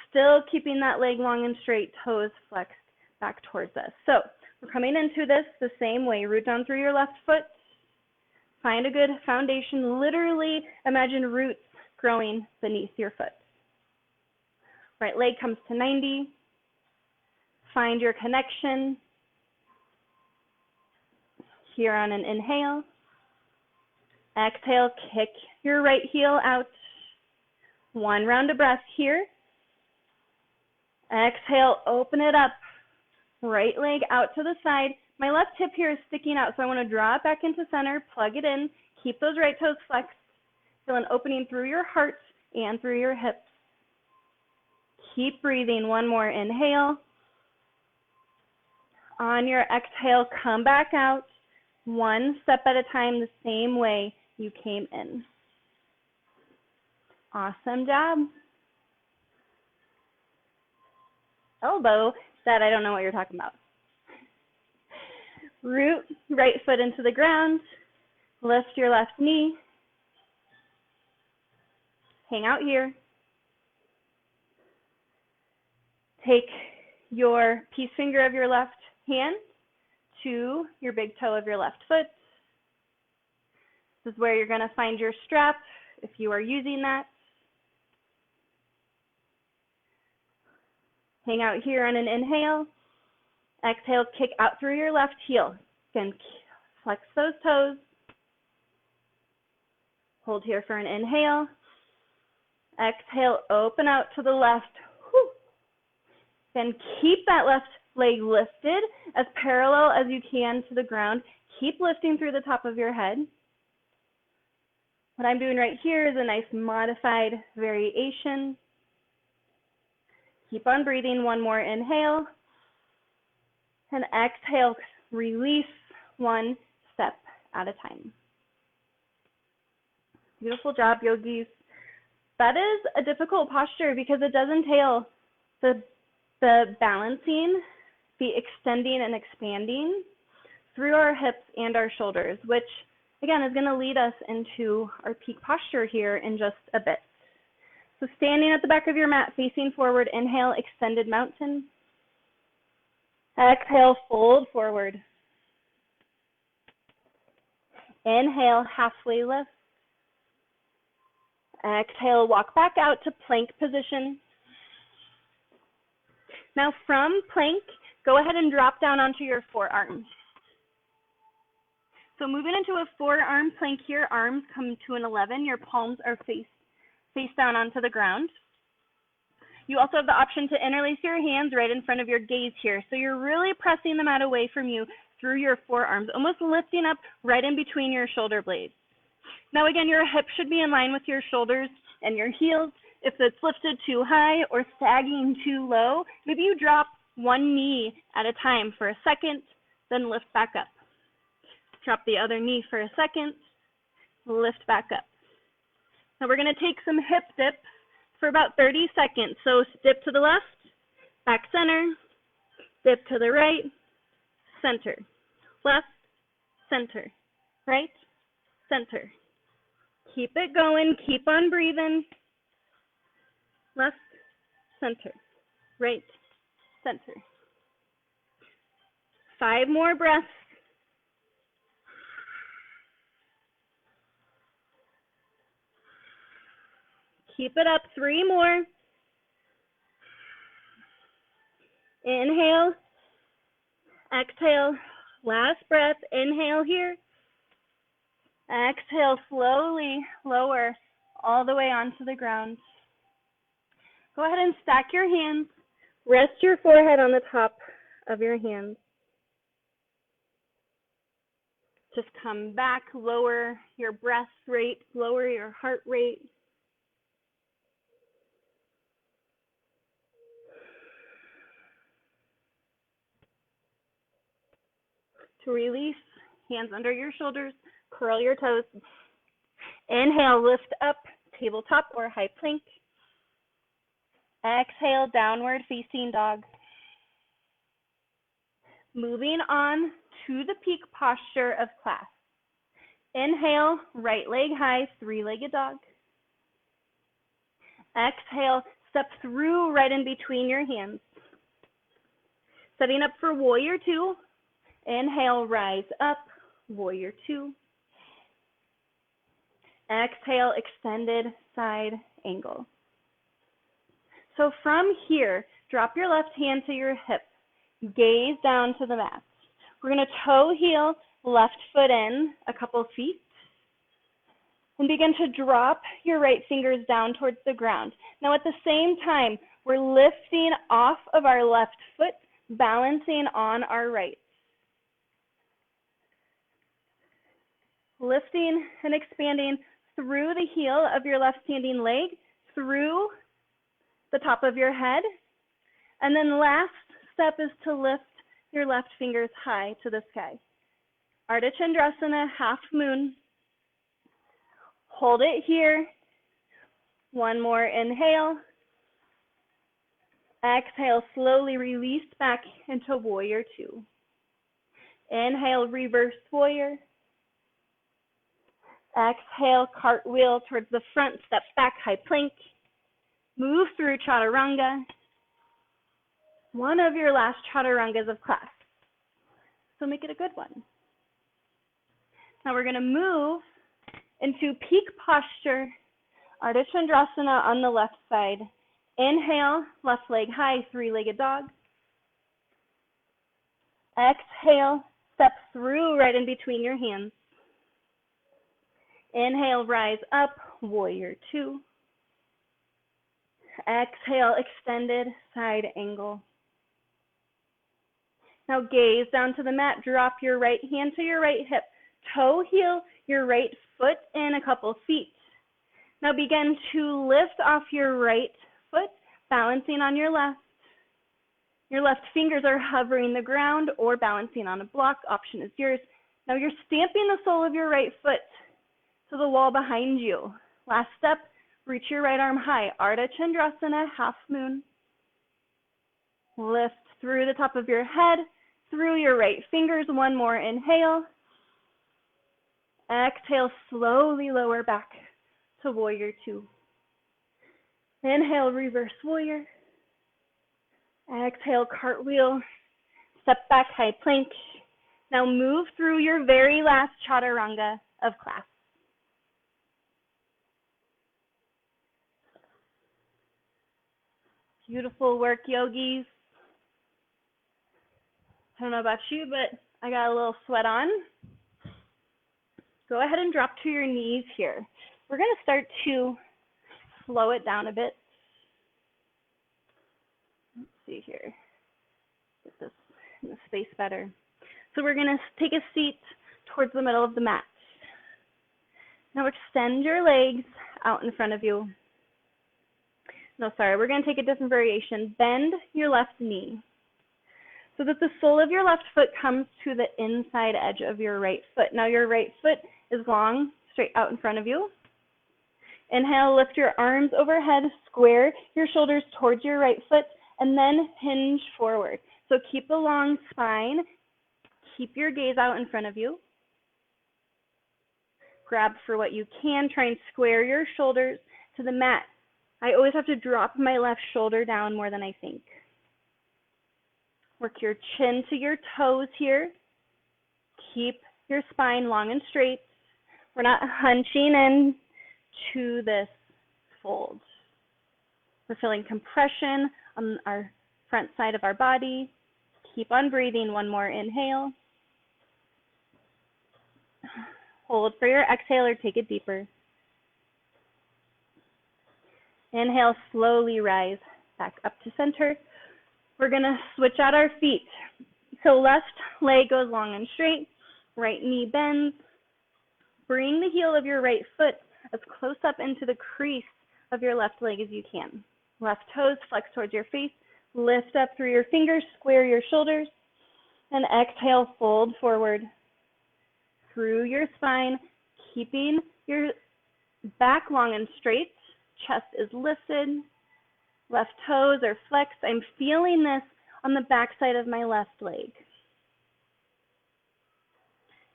still keeping that leg long and straight, toes flexed back towards us. So we're coming into this the same way. Root down through your left foot. Find a good foundation. Literally imagine roots growing beneath your foot. Right leg comes to 90. Find your connection. Here on an inhale. Exhale, kick your right heel out. One round of breath here. Exhale, open it up. Right leg out to the side. My left hip here is sticking out, so I want to draw it back into center, plug it in, keep those right toes flexed. Feel an opening through your heart and through your hips. Keep breathing. One more inhale. On your exhale, come back out. One step at a time, the same way you came in. Awesome job. Elbow, that I don't know what you're talking about. Root right foot into the ground. Lift your left knee. Hang out here. Take your peace finger of your left hand to your big toe of your left foot. This is where you're going to find your strap if you are using that. Hang out here on an inhale. Exhale, kick out through your left heel. Again, flex those toes. Hold here for an inhale. Exhale, open out to the left. Whew. Then keep that left leg lifted as parallel as you can to the ground. Keep lifting through the top of your head. What I'm doing right here is a nice modified variation. Keep on breathing. One more inhale. And exhale, release one step at a time. Beautiful job, yogis. That is a difficult posture because it does entail the balancing, the extending and expanding through our hips and our shoulders, which again is going to lead us into our peak posture here in just a bit. So standing at the back of your mat, facing forward, inhale, extended mountain. Exhale, fold forward. Inhale, halfway lift. Exhale, walk back out to plank position. Now from plank, go ahead and drop down onto your forearms. So moving into a forearm plank here, arms come to an 11. Your palms are face down onto the ground. You also have the option to interlace your hands right in front of your gaze here. So you're really pressing the mat away from you through your forearms, almost lifting up right in between your shoulder blades. Now again, your hips should be in line with your shoulders and your heels. If it's lifted too high or sagging too low, maybe you drop one knee at a time for a second, then lift back up. Drop the other knee for a second, lift back up. Now we're going to take some hip dips for about 30 seconds. So dip to the left, back center, dip to the right, center, left, center, right, center. Keep it going, keep on breathing. Left, center, right, center. 5 more breaths. Keep it up. 3 more. Inhale. Exhale. Last breath. Inhale here. Exhale, slowly lower all the way onto the ground. Go ahead and stack your hands. Rest your forehead on the top of your hands. Just come back, lower your breath rate, lower your heart rate. To release, hands under your shoulders, curl your toes. Inhale, lift up, tabletop or high plank. Exhale, downward facing dog. Moving on to the peak posture of class. Inhale, right leg high, 3-legged dog. Exhale, step through right in between your hands. Setting up for warrior 2. Inhale, rise up, warrior 2. Exhale, extended side angle. So from here, drop your left hand to your hip, gaze down to the mat. We're going to toe heel, left foot in a couple feet, and begin to drop your right fingers down towards the ground. Now at the same time, we're lifting off of our left foot, balancing on our right. Lifting and expanding through the heel of your left standing leg, through the top of your head. And then last step is to lift your left fingers high to the sky. Ardha Chandrasana, half moon. Hold it here. One more inhale. Exhale, slowly release back into warrior 2. Inhale, reverse warrior. Exhale, cartwheel towards the front, step back, high plank. Move through chaturanga. One of your last chaturangas of class. So make it a good one. Now we're going to move into peak posture, Ardha Chandrasana on the left side. Inhale, left leg high, 3-legged dog. Exhale, step through right in between your hands. Inhale, rise up, warrior 2. Exhale, extended side angle. Now gaze down to the mat, drop your right hand to your right hip, toe heel your right foot in a couple feet. Now begin to lift off your right foot, balancing on your left. Your left fingers are hovering the ground or balancing on a block, option is yours. Now you're stamping the sole of your right foot to the wall behind you. Last step, reach your right arm high, Ardha Chandrasana, half moon. Lift through the top of your head, through your right fingers, one more inhale. Exhale, slowly lower back to warrior 2. Inhale, reverse warrior. Exhale, cartwheel, step back, high plank. Now move through your very last chaturanga of class. Beautiful work, yogis. I don't know about you, but I got a little sweat on. Go ahead and drop to your knees here. We're going to start to slow it down a bit. Let's see here. Get this in the space better. So we're going to take a seat towards the middle of the mat. Now extend your legs out in front of you. No, sorry, we're going to take a different variation. Bend your left knee so that the sole of your left foot comes to the inside edge of your right foot. Now your right foot is long, straight out in front of you. Inhale, lift your arms overhead, square your shoulders towards your right foot, and then hinge forward. So keep a long spine, keep your gaze out in front of you. Grab for what you can, try and square your shoulders to the mat. I always have to drop my left shoulder down more than I think. Work your chin to your toes here. Keep your spine long and straight. We're not hunching in to this fold. We're feeling compression on our front side of our body. Keep on breathing. One more inhale. Hold for your exhale or take it deeper. Inhale, slowly rise back up to center. We're going to switch out our feet. So left leg goes long and straight, right knee bends. Bring the heel of your right foot as close up into the crease of your left leg as you can. Left toes flex towards your face. Lift up through your fingers, square your shoulders, and exhale, fold forward through your spine, keeping your back long and straight. Chest is lifted. Left toes are flexed. I'm feeling this on the back side of my left leg.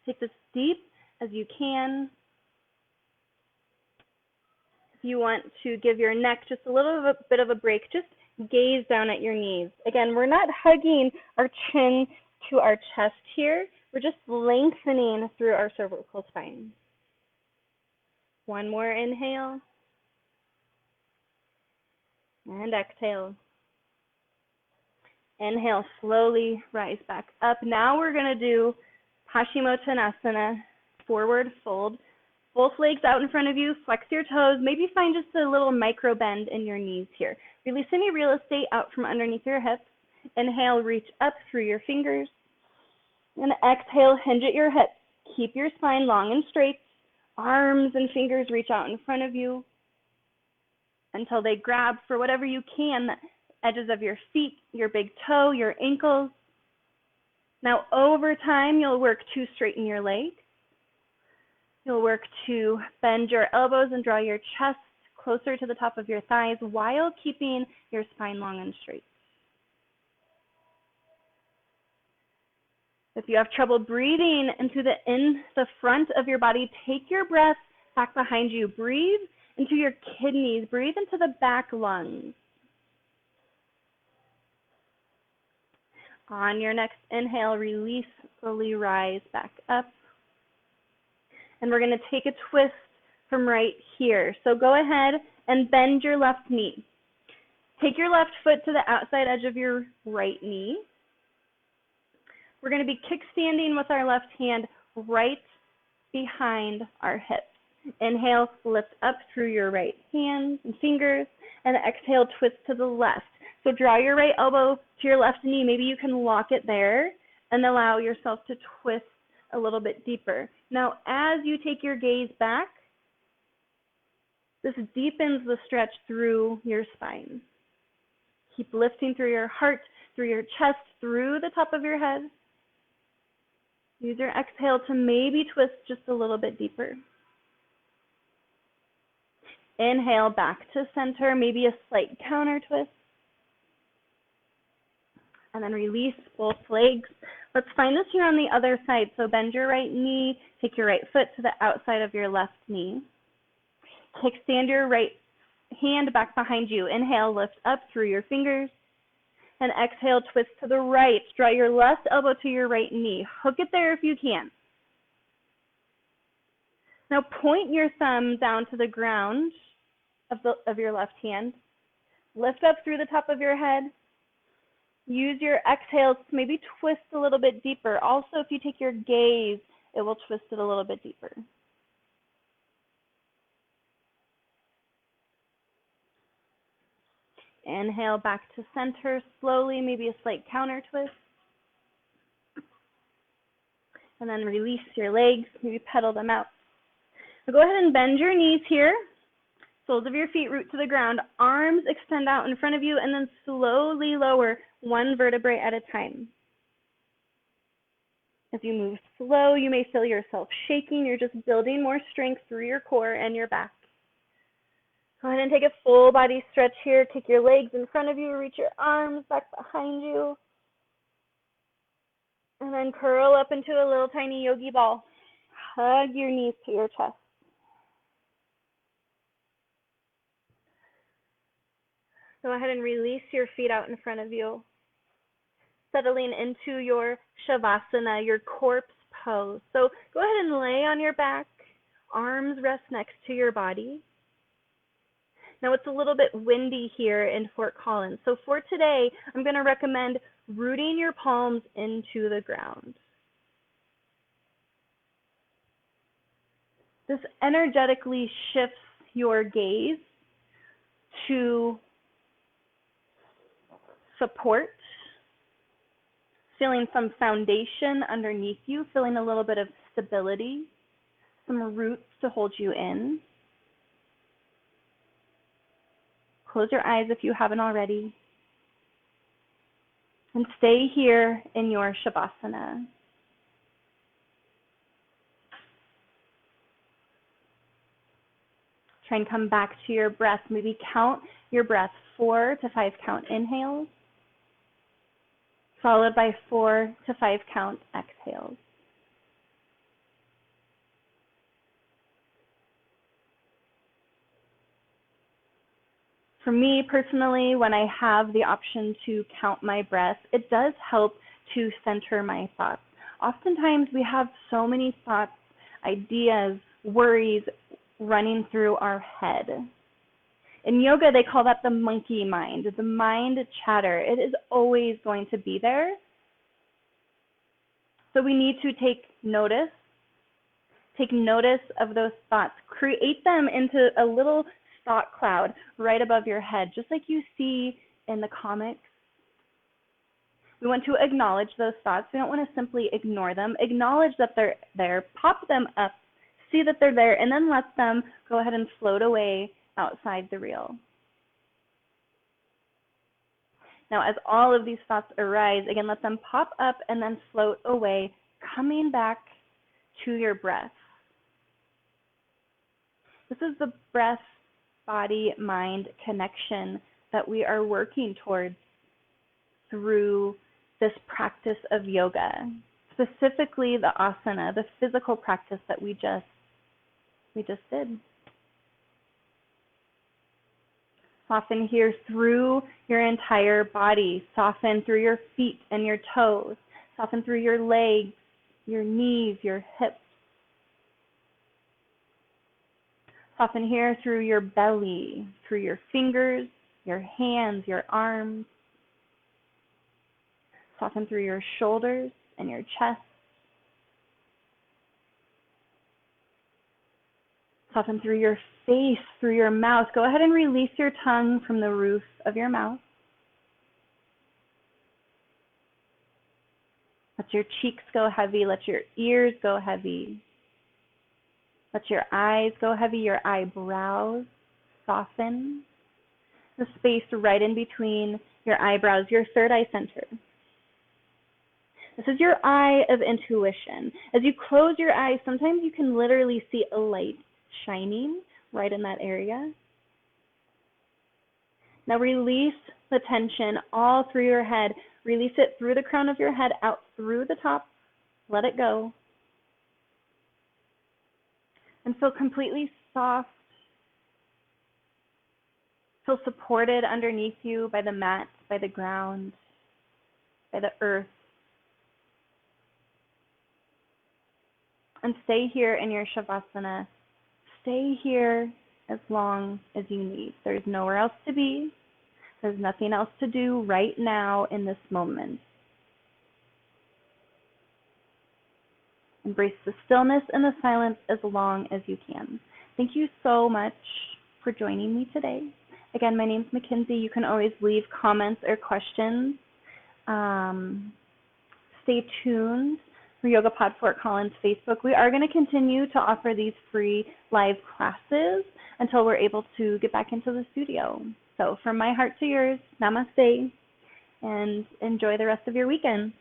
Take this deep as you can. If you want to give your neck just a little bit of a break, just gaze down at your knees. Again, we're not hugging our chin to our chest here. We're just lengthening through our cervical spine. One more inhale. And exhale. Inhale, slowly rise back up. Now we're going to do Paschimottanasana, forward fold. Both legs out in front of you, flex your toes. Maybe find just a little micro bend in your knees here. Release any real estate out from underneath your hips. Inhale, reach up through your fingers. And exhale, hinge at your hips. Keep your spine long and straight. Arms and fingers reach out in front of you until they grab for whatever you can, the edges of your feet, your big toe, your ankles. Now over time, you'll work to straighten your legs. You'll work to bend your elbows and draw your chest closer to the top of your thighs while keeping your spine long and straight. If you have trouble breathing into the front of your body, take your breath back behind you. Breathe into your kidneys. Breathe into the back lungs. On your next inhale, release, slowly rise back up. And we're going to take a twist from right here. So go ahead and bend your left knee. Take your left foot to the outside edge of your right knee. We're going to be kickstanding with our left hand right behind our hips. Inhale, lift up through your right hands and fingers, and exhale, twist to the left. So draw your right elbow to your left knee. Maybe you can lock it there and allow yourself to twist a little bit deeper. Now, as you take your gaze back, this deepens the stretch through your spine. Keep lifting through your heart, through your chest, through the top of your head. Use your exhale to maybe twist just a little bit deeper. Inhale back to center, maybe a slight counter twist. And then release both legs. Let's find this here on the other side. So bend your right knee, take your right foot to the outside of your left knee. Kickstand your right hand back behind you. Inhale, lift up through your fingers. And exhale, twist to the right. Draw your left elbow to your right knee. Hook it there if you can. Now point your thumb down to the ground of your left hand. Lift up through the top of your head. Use your exhales to maybe twist a little bit deeper. Also, if you take your gaze, it will twist it a little bit deeper. Inhale back to center slowly, maybe a slight counter twist. And then release your legs, maybe pedal them out. So go ahead and bend your knees here. Soles of your feet root to the ground. Arms extend out in front of you and then slowly lower one vertebrae at a time. As you move slow, you may feel yourself shaking. You're just building more strength through your core and your back. Go ahead and take a full body stretch here. Kick your legs in front of you. Reach your arms back behind you. And then curl up into a little tiny yogi ball. Hug your knees to your chest. Go ahead and release your feet out in front of you. Settling into your Shavasana, your corpse pose. So go ahead and lay on your back. Arms rest next to your body. Now it's a little bit windy here in Fort Collins. So for today, I'm going to recommend rooting your palms into the ground. This energetically shifts your gaze to support, feeling some foundation underneath you, feeling a little bit of stability, some roots to hold you in. Close your eyes if you haven't already. And stay here in your Shavasana. Try and come back to your breath. Maybe count your breath 4 to 5 count inhales, followed by 4 to 5 count exhales. For me personally, when I have the option to count my breath, it does help to center my thoughts. Oftentimes we have so many thoughts, ideas, worries running through our head. In yoga, they call that the monkey mind, the mind chatter. It is always going to be there. So we need to take notice of those thoughts, create them into a little thought cloud right above your head, just like you see in the comics. We want to acknowledge those thoughts. We don't want to simply ignore them. Acknowledge that they're there, pop them up, see that they're there, and then let them go ahead and float away outside the reel. Now, as all of these thoughts arise, again, let them pop up and then float away, coming back to your breath. This is the breath, body, mind connection that we are working towards through this practice of yoga, specifically the asana, the physical practice that we just did. Soften here through your entire body. Soften through your feet and your toes. Soften through your legs, your knees, your hips. Soften here through your belly, through your fingers, your hands, your arms. Soften through your shoulders and your chest. Soften through your face, through your mouth. Go ahead and release your tongue from the roof of your mouth. Let your cheeks go heavy. Let your ears go heavy. Let your eyes go heavy, your eyebrows soften. The space right in between your eyebrows, your third eye center. This is your eye of intuition. As you close your eyes, sometimes you can literally see a light shining right in that area. Now release the tension all through your head. Release it through the crown of your head, out through the top. Let it go. And feel completely soft. Feel supported underneath you by the mat, by the ground, by the earth. And stay here in your Shavasana. Stay here as long as you need. There's nowhere else to be. There's nothing else to do right now in this moment. Embrace the stillness and the silence as long as you can. Thank you so much for joining me today. Again, my name's Mackenzie. You can always leave comments or questions. Stay tuned for YogaPod Fort Collins Facebook. We are going to continue to offer these free live classes until we're able to get back into the studio. So from my heart to yours, namaste, and enjoy the rest of your weekend.